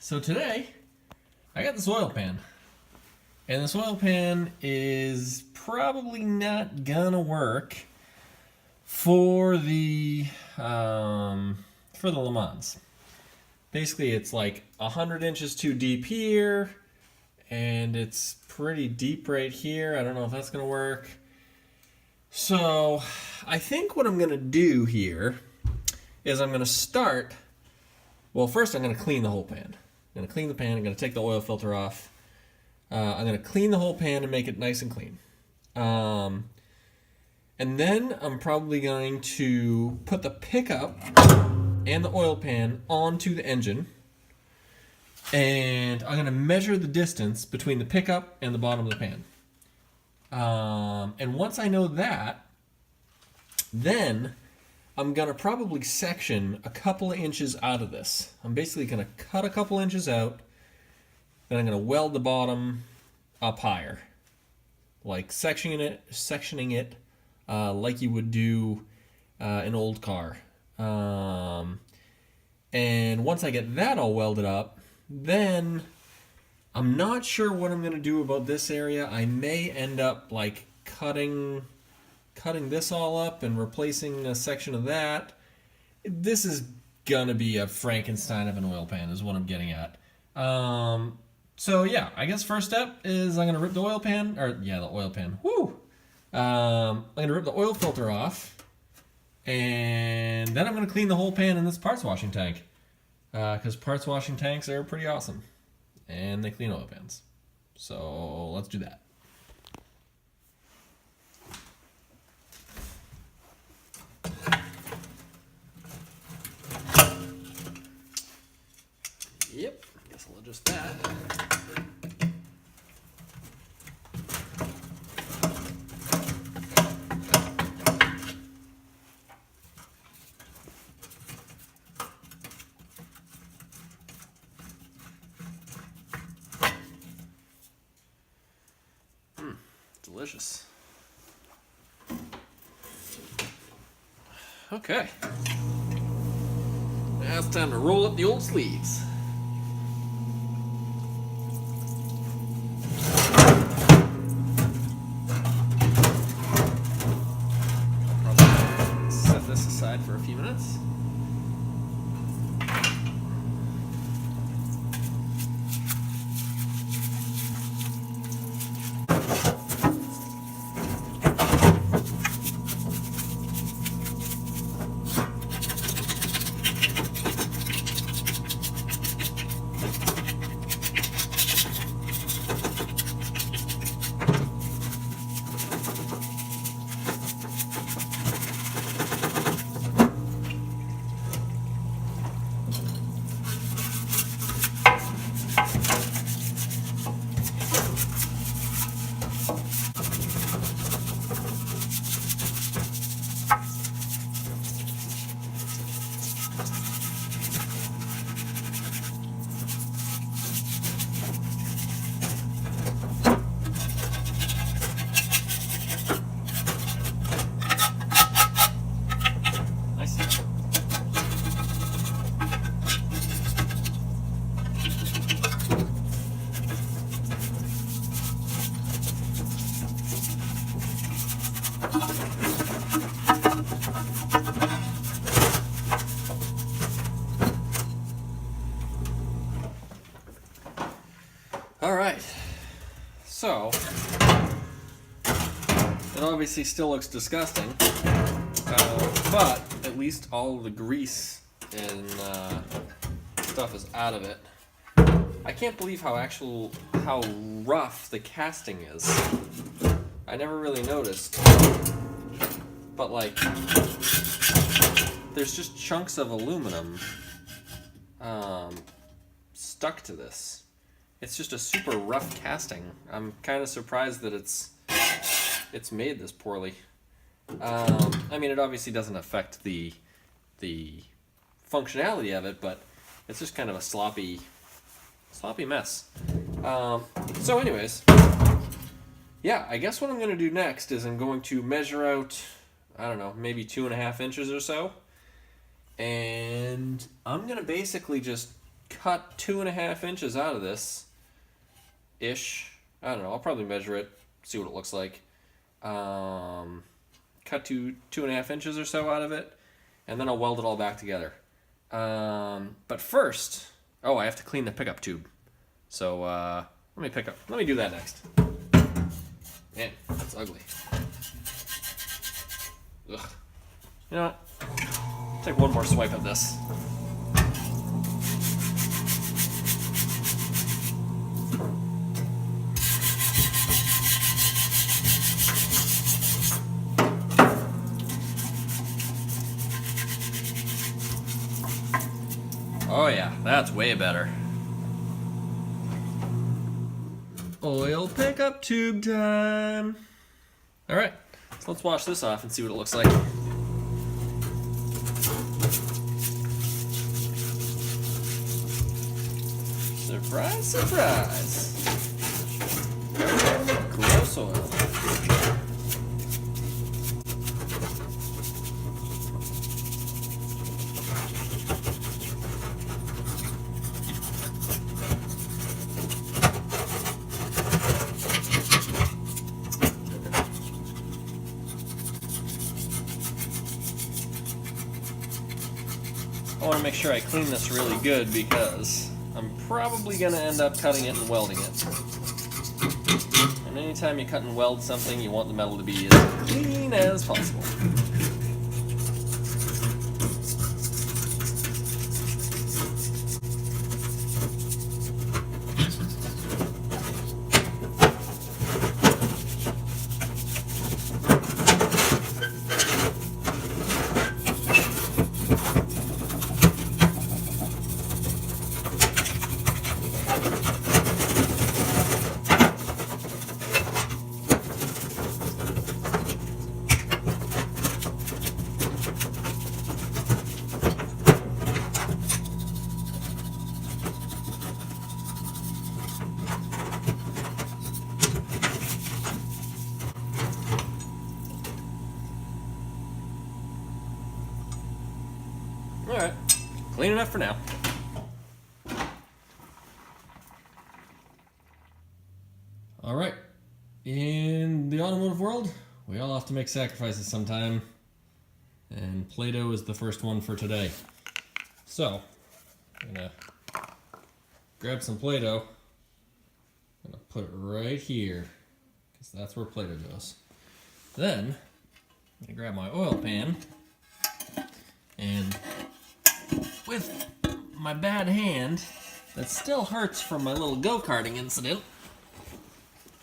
So today, I got this oil pan. And this oil pan is probably not gonna work for the Lemans. Basically, it's like 100 inches too deep here, and it's pretty deep right here. I don't know if that's gonna work. So, I think what I'm gonna do here is I'm gonna start. Well, first I'm gonna clean the whole pan. I'm going to clean the pan. I'm going to take the oil filter off. I'm going to clean the whole pan and make it nice and clean. And then I'm probably going to put the pickup and the oil pan onto the engine. And I'm going to measure the distance between the pickup and the bottom of the pan. And once I know that, then I'm going to probably section a couple of inches out of this. I'm basically going to cut a couple inches out, then I'm going to weld the bottom up higher. Like sectioning it like you would do an old car. And once I get that all welded up, then I'm not sure what I'm going to do about this area. I may end up like cutting this all up and replacing a section of that. This is gonna be a Frankenstein of an oil pan is what I'm getting at. So yeah, I guess first step is I'm gonna rip the oil pan, Woo! I'm gonna rip the oil filter off, and then I'm gonna clean the whole pan in this parts washing tank. Because parts washing tanks are pretty awesome. And they clean oil pans. So let's do that. Yep, guess I'll adjust that. Delicious. Okay. Now it's time to roll up the old sleeves. For a few minutes. All right, so it obviously still looks disgusting, but at least all of the grease and stuff is out of it. I can't believe how rough the casting is. I never really noticed, but like there's just chunks of aluminum stuck to this. It's just a super rough casting. I'm kind of surprised that it's made this poorly. I mean, it obviously doesn't affect the functionality of it, but it's just kind of a sloppy mess. So anyways, yeah, I guess what I'm going to do next is I'm going to measure out, I don't know, maybe 2.5 inches or so. And I'm going to basically just cut 2.5 inches out of this, ish. I don't know, I'll probably measure it, see what it looks like. Cut 2.5 inches or so out of it, and then I'll weld it all back together. But first, I have to clean the pickup tube. So let me do that next. Man, that's ugly. Ugh. You know what? Take one more swipe at this. Oh yeah, that's way better. Oil pickup tube time. All right, so let's wash this off and see what it looks like. Surprise, surprise. Gross oil. I want to make sure I clean this really good because I'm probably going to end up cutting it and welding it. And anytime you cut and weld something, you want the metal to be as clean as possible. Alright, clean enough for now. Alright, in the automotive world, we all have to make sacrifices sometime, and Play-Doh is the first one for today. So, I'm going to grab some Play-Doh, I'm going to put it right here, because that's where Play-Doh goes. Then, I'm going to grab my oil pan, and with my bad hand that still hurts from my little go-karting incident,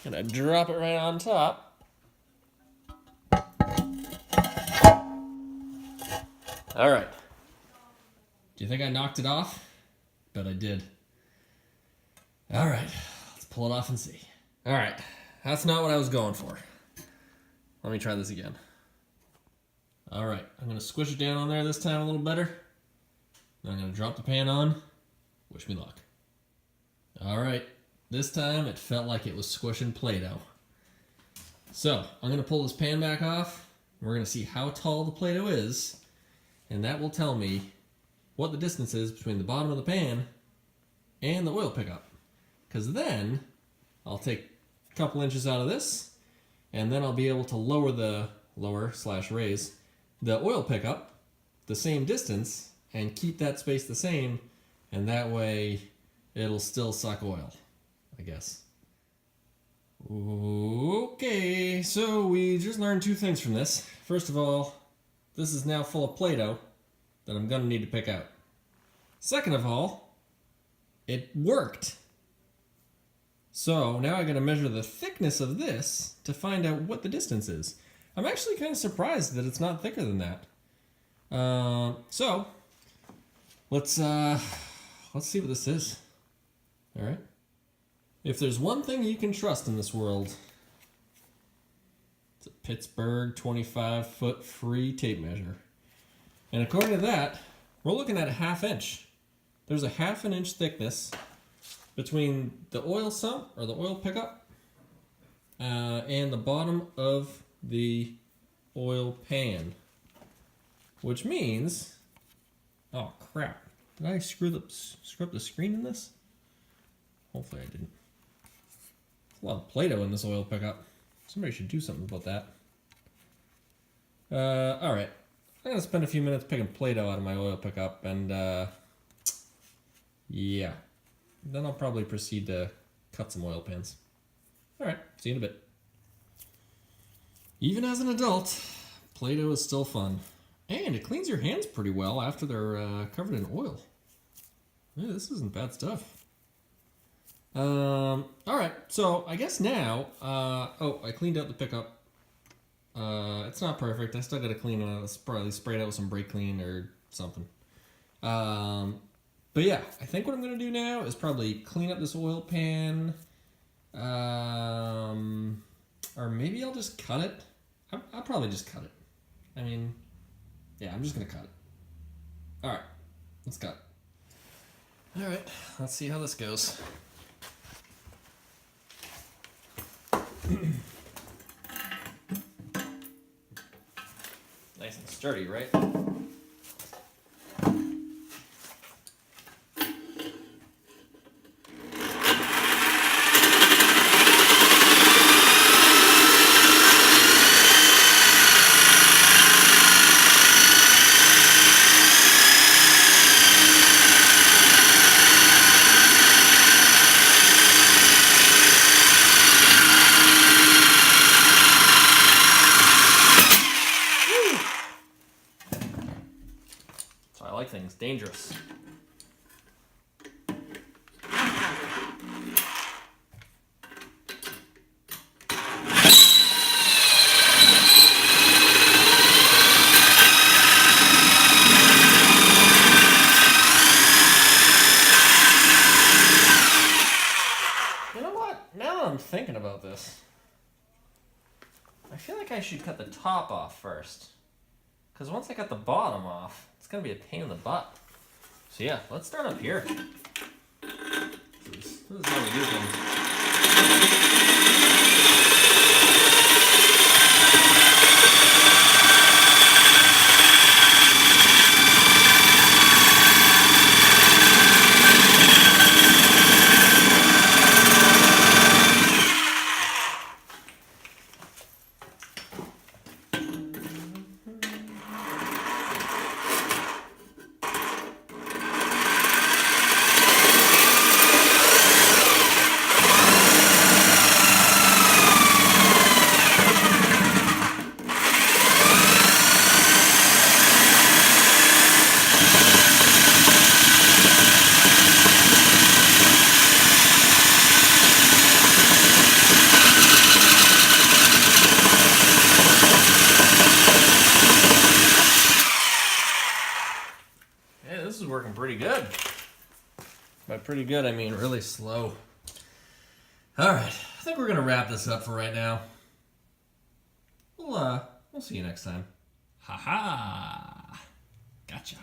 I'm gonna drop it right on top. Alright. Do you think I knocked it off? Bet I did. Alright, let's pull it off and see. Alright, that's not what I was going for. Let me try this again. Alright, I'm gonna squish it down on there this time a little better. Then I'm going to drop the pan on. Wish me luck. Alright, this time it felt like it was squishing Play-Doh. So, I'm going to pull this pan back off. We're going to see how tall the Play-Doh is. And that will tell me what the distance is between the bottom of the pan and the oil pickup. Because then, I'll take a couple inches out of this. And then I'll be able to raise the oil pickup the same distance and keep that space the same, and that way it'll still suck oil, I guess. Okay, so we just learned two things from this. First of all, this is now full of Play-Doh that I'm gonna need to pick out. Second of all, it worked. So now I gotta measure the thickness of this to find out what the distance is. I'm actually kind of surprised that it's not thicker than that. So let's see what this is. All right. If there's one thing you can trust in this world, it's a Pittsburgh 25-foot free tape measure. And according to that, we're looking at a 1/2 inch. There's a 1/2 inch thickness between the oil sump or the oil pickup and the bottom of the oil pan, which means, oh crap, Did I screw up the screen in this? Hopefully I didn't. There's a lot of Play-Doh in this oil pickup. Somebody should do something about that. Alright. I'm gonna spend a few minutes picking Play-Doh out of my oil pickup, and yeah. Then I'll probably proceed to cut some oil pans. Alright, see you in a bit. Even as an adult, Play-Doh is still fun. And it cleans your hands pretty well after they're covered in oil. Yeah, this isn't bad stuff. Alright, so I guess now, I cleaned out the pickup. It's not perfect. I still gotta clean it. Probably spray it out with some brake clean or something. But yeah, I think what I'm gonna do now is probably clean up this oil pan. Or maybe I'll just cut it. I'll probably just cut it. I mean, yeah, I'm just gonna cut it. Alright, let's cut. Alright, let's see how this goes. Nice and sturdy, right? I like things dangerous. You know what? Now that I'm thinking about this, I feel like I should cut the top off first. Because once I got the bottom off, it's going to be a pain in the butt. So yeah, let's start up here. This is how we do things. This is working pretty good. By pretty good, I mean really slow. Alright, I think we're going to wrap this up for right now. We'll see you next time. Ha ha! Gotcha.